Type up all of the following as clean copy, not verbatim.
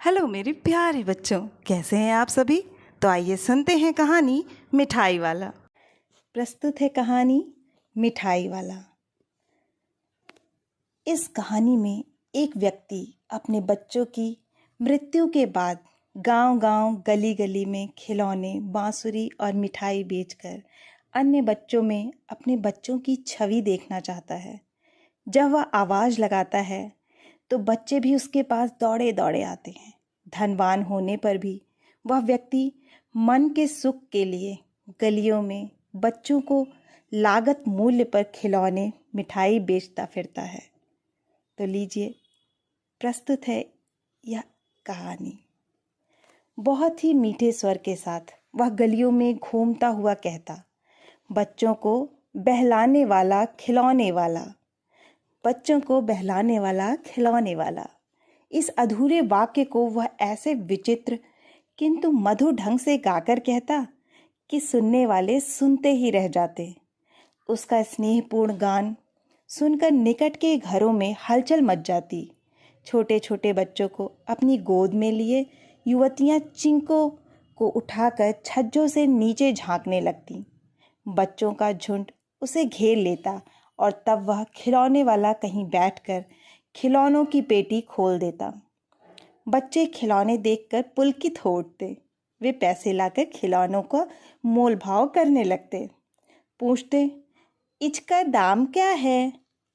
Hello मेरे प्यारे बच्चों, कैसे हैं आप सभी। तो आइए सुनते हैं कहानी मिठाई वाला। प्रस्तुत है कहानी मिठाई वाला। इस कहानी में एक व्यक्ति अपने बच्चों की मृत्यु के बाद गांव-गांव, गली-गली में खिलौने, बांसुरी और मिठाई बेचकर अन्य बच्चों में अपने बच्चों की छवि देखना चाहता है। जब वह आवाज़ लगाता है तो बच्चे भी उसके पास दौड़े दौड़े आते हैं। धनवान होने पर भी वह व्यक्ति मन के सुख के लिए गलियों में बच्चों को लागत मूल्य पर खिलौने, मिठाई बेचता फिरता है। तो लीजिए, प्रस्तुत है यह कहानी। बहुत ही मीठे स्वर के साथ वह गलियों में घूमता हुआ कहता, बच्चों को बहलाने वाला खिलौने वाला, बच्चों को बहलाने वाला खिलौने वाला। इस अधूरे वाक्य को वह ऐसे विचित्र किंतु मधुर ढंग से गाकर कहता कि सुनने वाले सुनते ही रह जाते। उसका स्नेहपूर्ण गान सुनकर निकट के घरों में हलचल मच जाती। छोटे छोटे बच्चों को अपनी गोद में लिए युवतियां चिंकों को उठाकर छज्जों से नीचे झांकने लगती। बच्चों का झुंड उसे घेर लेता और तब वह खिलौने वाला कहीं बैठकर खिलौनों की पेटी खोल देता। बच्चे खिलौने देखकर पुलकित हो उठते। वे पैसे लाकर खिलौनों का मोल भाव करने लगते। पूछते, इसका दाम क्या है?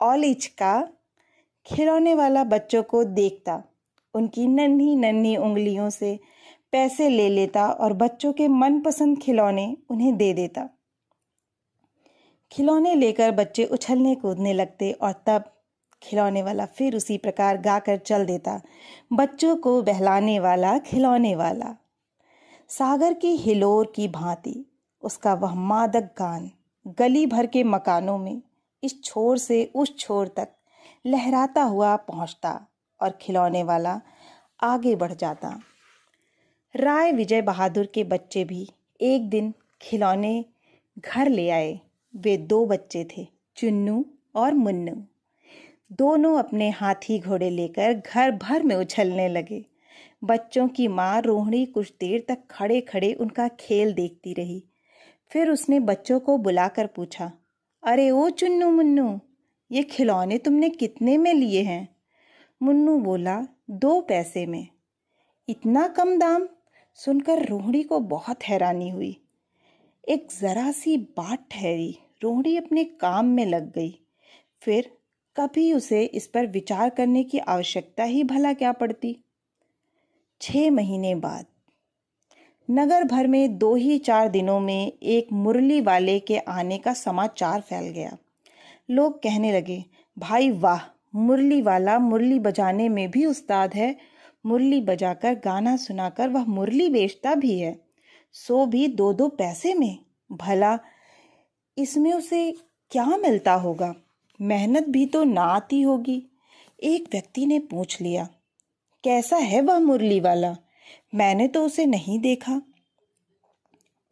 और इसका? खिलौने वाला बच्चों को देखता, उनकी नन्ही नन्ही उंगलियों से पैसे ले लेता और बच्चों के मनपसंद खिलौने उन्हें दे देता। खिलौने लेकर बच्चे उछलने कूदने लगते और तब खिलौने वाला फिर उसी प्रकार गाकर चल देता, बच्चों को बहलाने वाला खिलौने वाला। सागर की हिलोर की भांति उसका वह मादक गान गली भर के मकानों में इस छोर से उस छोर तक लहराता हुआ पहुंचता और खिलौने वाला आगे बढ़ जाता। राय विजय बहादुर के बच्चे भी एक दिन खिलौने घर ले आए। वे दो बच्चे थे, चुन्नू और मुन्नू। दोनों अपने हाथी घोड़े लेकर घर भर में उछलने लगे। बच्चों की माँ रोहिणी कुछ देर तक खड़े खड़े उनका खेल देखती रही। फिर उसने बच्चों को बुलाकर पूछा, अरे ओ चुन्नू मुन्नू, ये खिलौने तुमने कितने में लिए हैं? मुन्नू बोला, 2 पैसे में। इतना कम दाम? सुनकर रोहिणी को बहुत हैरानी हुई। एक जरा सी बात ठहरी, रोहिणी अपने काम में लग गई। फिर कभी उसे इस पर विचार करने की आवश्यकता ही भला क्या पड़ती। 6 महीने बाद नगर भर में 2 ही 4 दिनों में एक मुरली वाले के आने का समाचार फैल गया। लोग कहने लगे, भाई वाह, मुरली वाला मुरली बजाने में भी उस्ताद है। मुरली बजाकर गाना सुनाकर वह मुरली बेचता भी है, सो भी 2-2 पैसे में। भला इसमें उसे क्या मिलता होगा? मेहनत भी तो ना आती होगी। एक व्यक्ति ने पूछ लिया, कैसा है वह मुरली वाला? मैंने तो उसे नहीं देखा।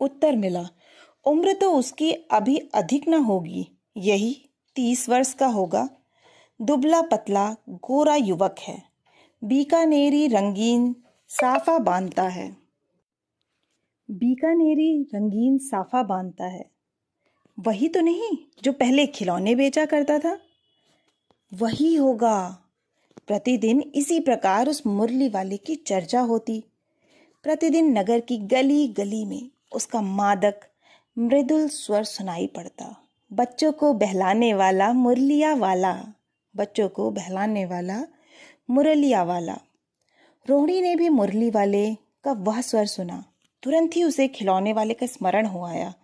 उत्तर मिला, उम्र तो उसकी अभी अधिक न होगी, यही 30 वर्ष का होगा। दुबला पतला गोरा युवक है, बीकानेरी रंगीन साफा बांधता है। बीकानेरी रंगीन साफा बांधता है। वही तो नहीं जो पहले खिलौने बेचा करता था? वही होगा। प्रतिदिन इसी प्रकार उस मुरली वाले की चर्चा होती। प्रतिदिन नगर की गली गली में उसका मादक मृदुल स्वर सुनाई पड़ता। बच्चों को बहलाने वाला मुरलिया वाला, बच्चों को बहलाने वाला मुरलिया वाला। रोहिणी ने भी मुरली वाले का वह स्वर सुना। तुरंत ही उसे खिलौने वाले का स्मरण हो आया।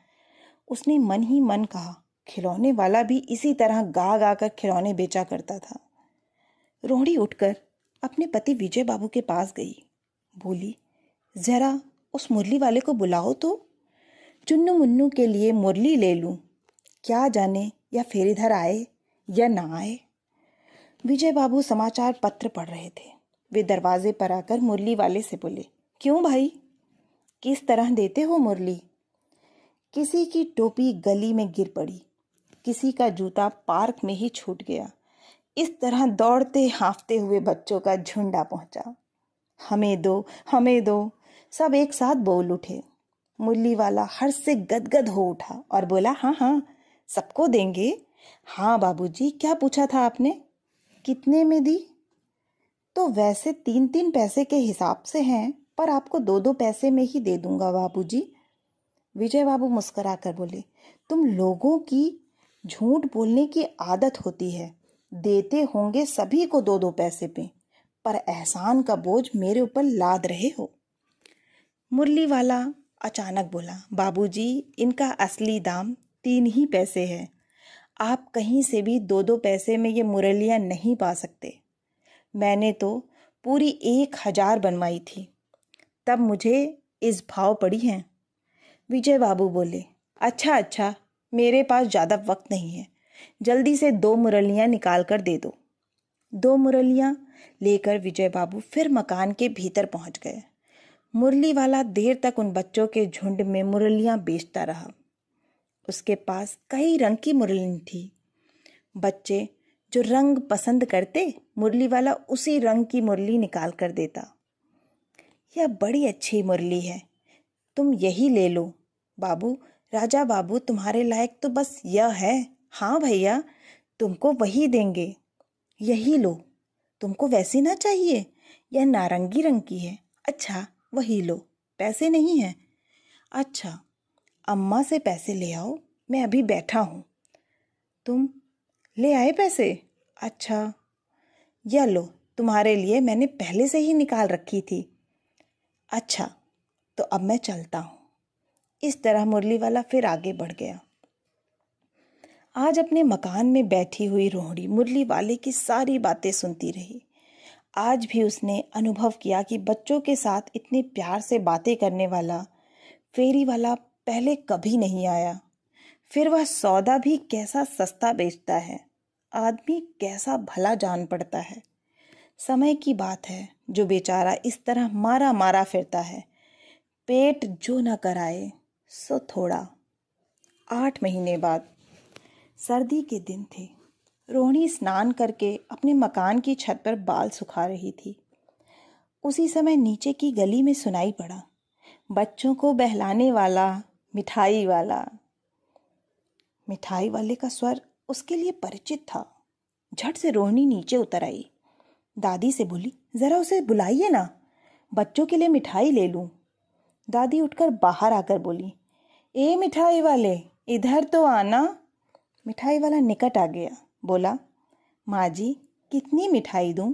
उसने मन ही मन कहा, खिलौने वाला भी इसी तरह गा गा कर खिलौने बेचा करता था। रोहिणी उठकर अपने पति विजय बाबू के पास गई। बोली, जरा उस मुरली वाले को बुलाओ तो, चुन्नू मुन्नू के लिए मुरली ले लूं। क्या जाने या फिर इधर आए या ना आए। विजय बाबू समाचार पत्र पढ़ रहे थे। वे दरवाजे पर आकर मुरली वाले से बोले, क्यों भाई, किस तरह देते हो मुरली? किसी की टोपी गली में गिर पड़ी, किसी का जूता पार्क में ही छूट गया। इस तरह दौड़ते हाँफते हुए बच्चों का झुंड आ पहुंचा। हमें दो, हमें दो, सब एक साथ बोल उठे। मुरली वाला हर्ष से गदगद हो उठा और बोला, हाँ हाँ, सबको देंगे। हाँ बाबूजी, क्या पूछा था आपने? कितने में दी? तो वैसे 3-3 पैसे के हिसाब से हैं, पर आपको 2-2 पैसे में ही दे दूंगा बाबूजी। विजय बाबू मुस्कुराकर बोले, तुम लोगों की झूठ बोलने की आदत होती है। देते होंगे सभी को 2-2 पैसे पे, पर एहसान का बोझ मेरे ऊपर लाद रहे हो। मुरली वाला अचानक बोला, बाबूजी, इनका असली दाम 3 ही पैसे है। आप कहीं से भी 2-2 पैसे में ये मुरलियाँ नहीं पा सकते। मैंने तो पूरी 1000 बनवाई थी, तब मुझे इस भाव पड़ी हैं। विजय बाबू बोले, अच्छा अच्छा, मेरे पास ज़्यादा वक्त नहीं है, जल्दी से 2 मुरलियाँ निकाल कर दे दो। 2 मुरलियाँ लेकर विजय बाबू फिर मकान के भीतर पहुंच गए। मुरली वाला देर तक उन बच्चों के झुंड में मुरलियाँ बेचता रहा। उसके पास कई रंग की मुरली थी। बच्चे जो रंग पसंद करते, मुरली वाला उसी रंग की मुरली निकाल कर देता। यह बड़ी अच्छी मुरली है, तुम यही ले लो। बाबू, राजा बाबू, तुम्हारे लायक तो बस यह है। हाँ भैया, तुमको वही देंगे, यही लो। तुमको वैसी ना चाहिए, यह नारंगी रंग की है। अच्छा, वही लो, पैसे नहीं हैं। अच्छा, अम्मा से पैसे ले आओ, मैं अभी बैठा हूँ। तुम ले आए पैसे? अच्छा, यह लो, तुम्हारे लिए मैंने पहले से ही निकाल रखी थी। अच्छा, तो अब मैं चलता हूँ। इस तरह मुरली वाला फिर आगे बढ़ गया। आज अपने मकान में बैठी हुई रोहड़ी मुरली वाले की सारी बातें सुनती रही। आज भी उसने अनुभव किया कि बच्चों के साथ इतने प्यार से बातें करने वाला फेरी वाला पहले कभी नहीं आया। फिर वह सौदा भी कैसा सस्ता बेचता है, आदमी कैसा भला जान पड़ता है। समय की बात है जो बेचारा इस तरह मारा मारा फिरता है। पेट जो न कराए सो थोड़ा। 8 महीने बाद सर्दी के दिन थे। रोहिणी स्नान करके अपने मकान की छत पर बाल सुखा रही थी। उसी समय नीचे की गली में सुनाई पड़ा, बच्चों को बहलाने वाला मिठाई वाला। मिठाई वाले का स्वर उसके लिए परिचित था। झट से रोहिणी नीचे उतर आई। दादी से बोली, जरा उसे बुलाइए ना, बच्चों के लिए मिठाई ले लूं। दादी उठकर बाहर आकर बोली, ए मिठाई वाले, इधर तो आना। मिठाई वाला निकट आ गया, बोला, माँ जी, कितनी मिठाई दूं?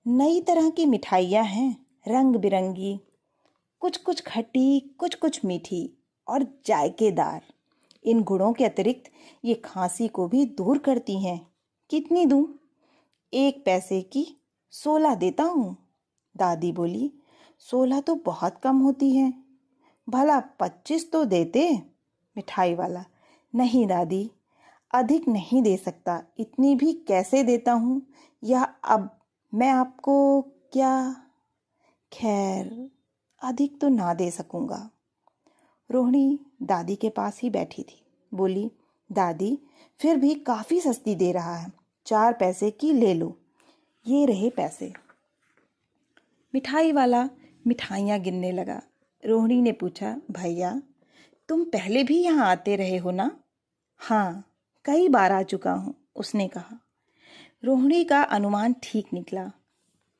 नई तरह की मिठाइयाँ हैं, रंग बिरंगी, कुछ कुछ खट्टी, कुछ कुछ मीठी और जायकेदार। इन गुणों के अतिरिक्त ये खांसी को भी दूर करती हैं। कितनी दूं? 1 पैसे की 16 देता हूँ। दादी बोली, 16 तो बहुत कम होती है, भला 25 तो देते। मिठाई वाला, नहीं दादी, अधिक नहीं दे सकता, इतनी भी कैसे देता हूँ, या अब मैं आपको क्या, खैर अधिक तो ना दे सकूंगा। रोहिणी दादी के पास ही बैठी थी, बोली, दादी फिर भी काफी सस्ती दे रहा है, 4 पैसे की ले लो, ये रहे पैसे। मिठाई वाला मिठाइयाँ गिनने लगा। रोहिणी ने पूछा, भैया तुम पहले भी यहाँ आते रहे हो ना? हाँ, कई बार आ चुका हूँ, उसने कहा। रोहिणी का अनुमान ठीक निकला।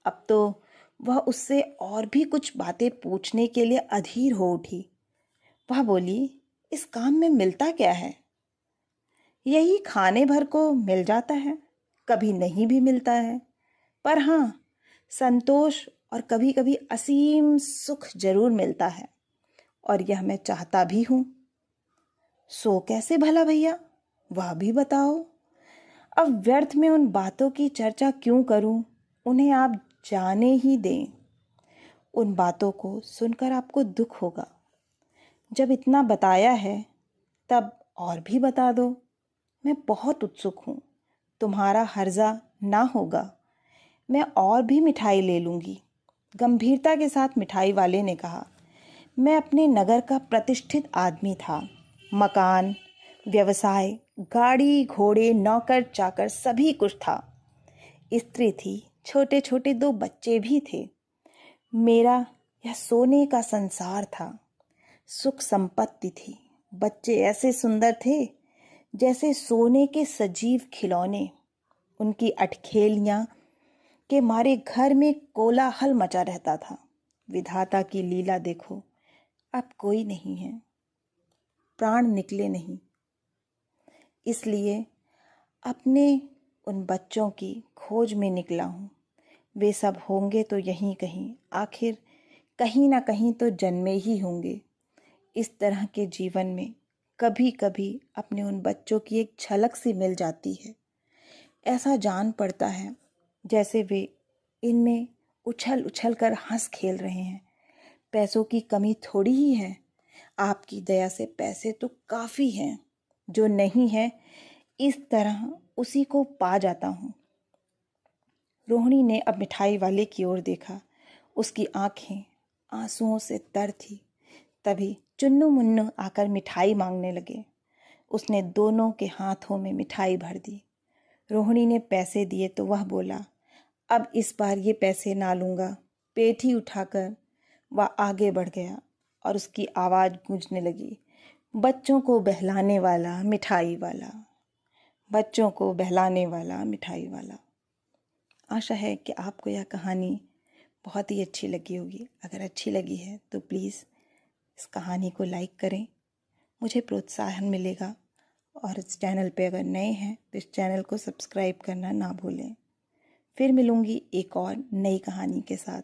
अब तो वह उससे और भी कुछ बातें पूछने के लिए अधीर हो उठी। वह बोली, इस काम में मिलता क्या है? यही खाने भर को मिल जाता है, कभी नहीं भी मिलता है, पर हाँ, संतोष और कभी कभी असीम सुख जरूर मिलता है, और यह मैं चाहता भी हूँ। सो कैसे भला भैया, वह भी बताओ। अब व्यर्थ में उन बातों की चर्चा क्यों करूं, उन्हें आप जाने ही दें। उन बातों को सुनकर आपको दुख होगा। जब इतना बताया है तब और भी बता दो। मैं बहुत उत्सुक हूँ, तुम्हारा हर्जा ना होगा, मैं और भी मिठाई ले लूँगी। गंभीरता के साथ मिठाई वाले ने कहा, मैं अपने नगर का प्रतिष्ठित आदमी था। मकान, व्यवसाय, गाड़ी घोड़े, नौकर चाकर सभी कुछ था। स्त्री थी, छोटे छोटे 2 बच्चे भी थे। मेरा यह सोने का संसार था, सुख संपत्ति थी, बच्चे ऐसे सुंदर थे जैसे सोने के सजीव खिलौने। उनकी अटखेलियां के मारे घर में कोलाहल मचा रहता था। विधाता की लीला देखो, अब कोई नहीं है, प्राण निकले नहीं। इसलिए अपने उन बच्चों की खोज में निकला हूँ। वे सब होंगे तो यहीं कहीं, आखिर कहीं ना कहीं तो जन्मे ही होंगे। इस तरह के जीवन में कभी कभी अपने उन बच्चों की एक झलक सी मिल जाती है। ऐसा जान पड़ता है जैसे वे इनमें उछल उछल कर हंस खेल रहे हैं। पैसों की कमी थोड़ी ही है, आपकी दया से पैसे तो काफ़ी हैं। जो नहीं है इस तरह उसी को पा जाता हूँ। रोहिणी ने अब मिठाई वाले की ओर देखा। उसकी आंखें आंसुओं से तर थी। तभी चुन्नू मुन्नू आकर मिठाई मांगने लगे। उसने दोनों के हाथों में मिठाई भर दी। रोहिणी ने पैसे दिए तो वह बोला, अब इस बार ये पैसे ना लूँगा। पेट ही उठाकर वह आगे बढ़ गया और उसकी आवाज़ गूंजने लगी, बच्चों को बहलाने वाला मिठाई वाला, बच्चों को बहलाने वाला मिठाई वाला। आशा है कि आपको यह कहानी बहुत ही अच्छी लगी होगी। अगर अच्छी लगी है तो प्लीज़ इस कहानी को लाइक करें, मुझे प्रोत्साहन मिलेगा। और इस चैनल पे अगर नए हैं तो इस चैनल को सब्सक्राइब करना ना भूलें। फिर मिलूँगी एक और नई कहानी के साथ।